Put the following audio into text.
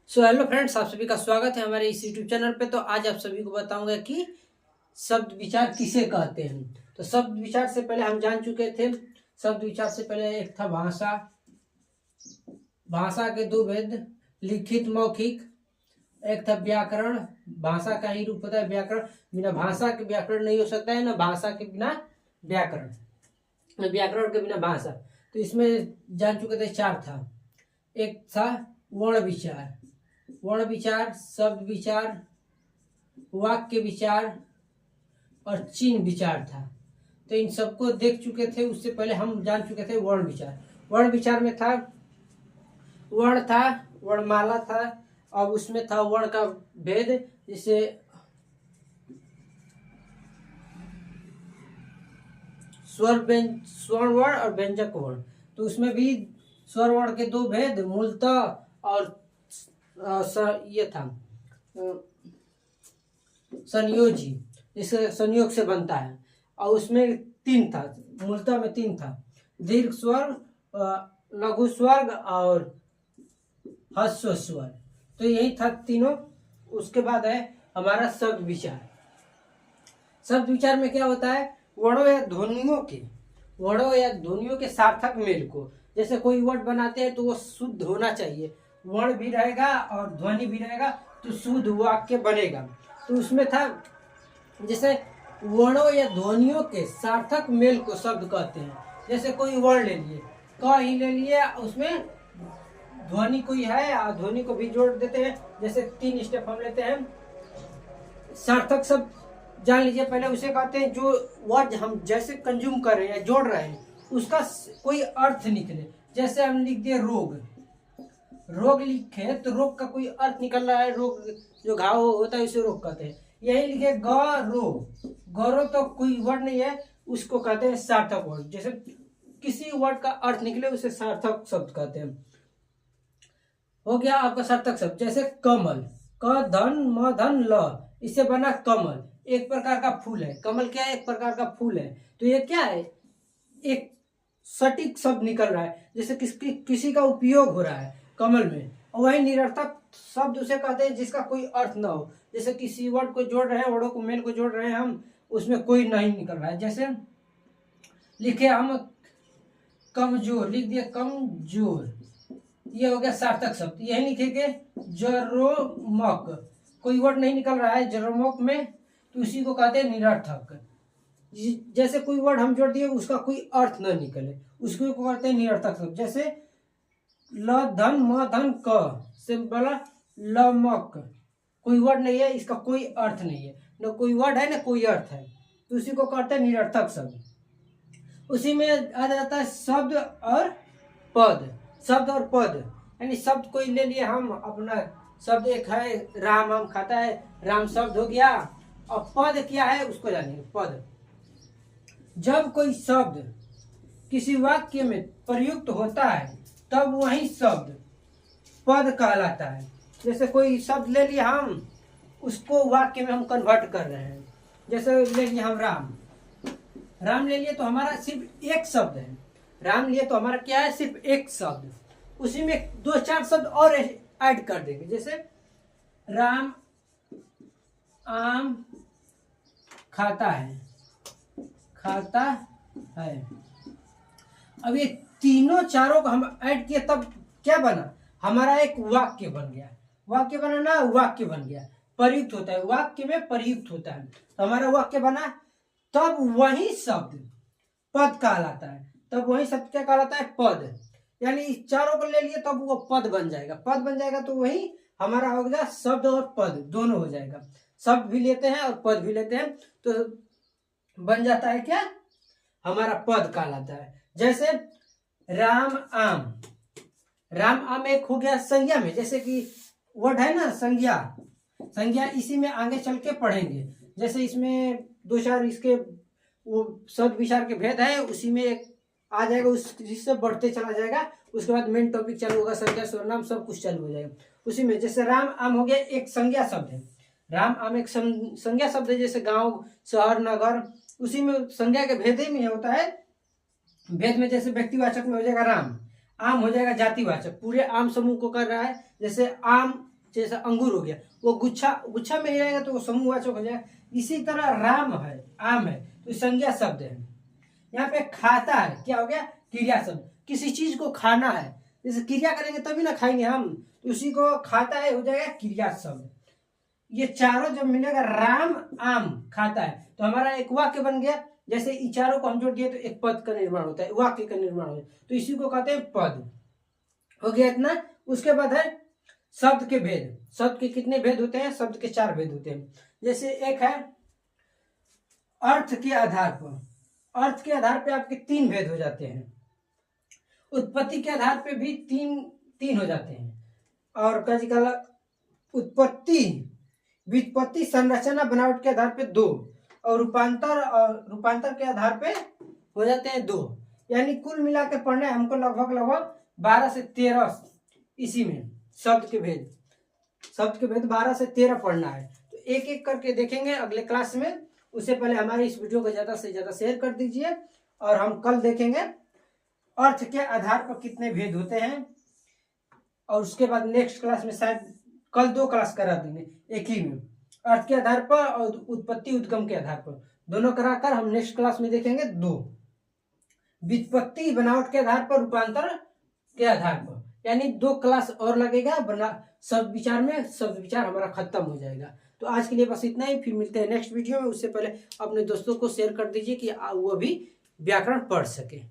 Hello friends, आप सभी का स्वागत है हमारे इस यूट्यूब चैनल पे। तो आज आप सभी को बताऊंगा कि शब्द विचार किसे कहते हैं। तो शब्द विचार से पहले हम जान चुके थे। शब्द विचार से पहले एक था भाषा। भाषा के दो भेद, लिखित मौखिक। एक था व्याकरण। भाषा का ही रूप होता है व्याकरण। बिना भाषा के व्याकरण नहीं हो सकता है, ना भाषा के बिना व्याकरण, ना व्याकरण के बिना भाषा। तो इसमें जान चुके थे चार था। एक था वर्ण विचार। वर्ण विचार, शब्द विचार, वाक्य विचार और चिन्ह विचार था। तो इन सबको देख चुके थे। उससे पहले हम जान चुके थे वर्ण विचार। वर्ण विचार में था वर्ण था, वर्णमाला था। अब उसमें था वर्ण का भेद, जिसे स्वर्ण वर्ण और व्यंजक वर्ण। तो उसमें भी स्वर वर्ण के दो भेद, मूलतः और ये था संयोजी, जिससे संयोग से बनता है। और उसमें तीन था, मूलतः में तीन था, दीर्घ स्वर, लघु स्वर्ग और ह्रस्व स्वर। तो यही था तीनों। उसके बाद है हमारा शब्द विचार। शब्द विचार में क्या होता है, वर्णों या ध्वनियों के सार्थक मेल को। जैसे कोई वर्ड बनाते हैं तो वो शुद्ध होना चाहिए, वर्ण भी रहेगा और ध्वनि भी रहेगा, तो शुद्ध वाक्य बनेगा। तो उसमें था जैसे वर्णों या ध्वनियों के सार्थक मेल को शब्द कहते हैं। जैसे कोई वर्ण ले लिए, क ही ले लिए, उसमें ध्वनि कोई है और ध्वनि को भी जोड़ देते हैं। जैसे तीन स्टेप हम लेते हैं। सार्थक शब्द जान लीजिए पहले, उसे कहते हैं जो वर्ड हम जैसे कंज्यूम कर रहे हैं, जोड़ रहे हैं, उसका कोई अर्थ निकले। जैसे हम लिख दिए रोग, रोग लिखे तो रोग का कोई अर्थ निकल रहा है। रोग जो घाव होता है उसे रोग कहते हैं। यही लिखे गौरव, तो कोई वर्ड नहीं है, उसको कहते हैं सार्थक वर्ड। जैसे किसी वर्ड का अर्थ निकले उसे सार्थक शब्द कहते हैं। हो गया आपका सार्थक शब्द। जैसे कमल, क धन म धन ल, इससे बना कमल। एक प्रकार का फूल है। कमल क्या है? एक प्रकार का फूल है। तो ये क्या है? एक सटीक शब्द निकल रहा है, जैसे किसी का उपयोग हो रहा है कमल में। और वही निरर्थक शब्द उसे कहते हैं जिसका कोई अर्थ ना हो। जैसे किसी वर्ड को जोड़ रहे हैं, वर्डों को मेल को जोड़ रहे हैं हम, उसमें कोई नहीं निकल रहा है। जैसे लिखे हम कमजोर, लिख दिया कमजोर, ये हो गया सार्थक शब्द। यही लिखेंगे जरोमक, कोई वर्ड नहीं निकल रहा है जरोमक में, तो उसी को कहते हैं निरर्थक। जैसे कोई वर्ड हम जोड़ दिए उसका कोई अर्थ न निकले, उसको कहते हैं निरर्थक शब्द। जैसे ल धन म धन क से बोला लमक, कोई वर्ड नहीं है, इसका कोई अर्थ नहीं है, न कोई वर्ड है न कोई अर्थ है, तो उसी को कहते हैं निरर्थक शब्द। उसी में आ जाता है शब्द और पद। शब्द और पद, यानी शब्द कोई ले लिए हम अपना। शब्द एक है राम आम खाता है, राम शब्द हो गया। और पद क्या है उसको जानेंगे। पद, जब कोई शब्द किसी वाक्य में प्रयुक्त होता है तब वही शब्द पद कहलाता है। जैसे कोई शब्द ले लिया हम, उसको वाक्य में हम कन्वर्ट कर रहे हैं। जैसे ले लिए हम राम, राम ले लिए तो हमारा सिर्फ एक शब्द है। राम लिए तो हमारा क्या है? सिर्फ एक शब्द। उसी में दो चार शब्द और ऐड कर देंगे। जैसे राम आम खाता है, खाता है। अब ये तीनों चारों को हम ऐड किए तब क्या बना? हमारा एक वाक्य बन गया। वाक्य बना ना, वाक्य बन गया। प्रयुक्त होता है, वाक्य में प्रयुक्त होता है, तो हमारा वाक्य बना। तब वही शब्द पद कहलाता है। तब वही शब्द क्या कहलाता है? पद। यानी चारों को ले लिए तब वो पद बन जाएगा। पद बन जाएगा तो वही हमारा हो गया शब्द और पद दोनों हो जाएगा। शब्द भी लेते हैं और पद भी लेते हैं, तो बन जाता है क्या? हमारा पद कहलाता है। जैसे राम आम, राम आम एक हो गया संज्ञा में। जैसे कि वर्ड है ना संज्ञा, संज्ञा इसी में आगे चल के पढ़ेंगे। जैसे इसमें दो चार इसके वो शब्द विचार के भेद है, उसी में एक आ जाएगा, उस जिससे बढ़ते चला जाएगा। उसके बाद मेन टॉपिक चालू होगा, संज्ञा सर्वनाम सब कुछ चालू हो जाएगा उसी में। जैसे राम आम हो गया एक संज्ञा शब्द है। राम आम एक संज्ञा शब्द है, जैसे गांव शहर नगर, उसी में संज्ञा के भेद ही में होता है। भेद में जैसे व्यक्तिवाचक में हो जाएगा राम, आम हो जाएगा जातिवाचक, पूरे आम समूह को कर रहा है। जैसे आम जैसे अंगूर हो गया, वो गुच्छा गुच्छा में रहेगा तो वो समूहवाचक हो जाएगा। इसी तरह राम है, आम है, तो संज्ञा शब्द है। यहाँ पे खाता है, क्या हो गया, क्रिया शब्द। किसी चीज को खाना है, जैसे क्रिया करेंगे तभी ना खाएंगे हम, तो उसी को खाता है हो जाएगा क्रिया शब्द। ये चारों जब मिलेगा, राम आम खाता है, तो हमारा एक वाक्य बन गया। जैसे इन चारों को हम जोड़ दिए तो एक पद का निर्माण होता है, वाक्य का निर्माण होता है, तो इसी को कहते हैं पद। हो गया इतना। उसके बाद है शब्द के भेद। शब्द के कितने भेद होते हैं? शब्द के 4 भेद होते हैं। जैसे एक है अर्थ के आधार पर, अर्थ के आधार पे आपके 3 भेद हो जाते हैं। उत्पत्ति के आधार पे भी तीन हो जाते हैं। और क्या उत्पत्ति, व्युत्पत्ति, संरचना, बनावट के आधार पे 2, और रूपांतर के आधार पे हो जाते हैं 2। यानी कुल मिला के पढ़ना है हमको लगभग 12 से 13 इसी में शब्द के भेद 12 से 13 पढ़ना है। तो एक एक करके देखेंगे अगले क्लास में। उससे पहले हमारे इस वीडियो को ज़्यादा से ज़्यादा शेयर कर दीजिए, और हम कल देखेंगे अर्थ के आधार पर कितने भेद होते हैं। और उसके बाद नेक्स्ट क्लास में शायद कल 2 क्लास करा देंगे एक ही में, अर्थ के आधार पर और उत्पत्ति उद्गम के आधार पर, दोनों कराकर हम नेक्स्ट क्लास में देखेंगे 2। व्युत्पत्ति बनावट के आधार पर, रूपांतर के आधार पर, यानी 2 क्लास और लगेगा, बना शब्द विचार में शब्द विचार हमारा खत्म हो जाएगा। तो आज के लिए बस इतना ही, फिर मिलते हैं नेक्स्ट वीडियो में। उससे पहले अपने दोस्तों को शेयर कर दीजिए कि वो भी व्याकरण पढ़ सके।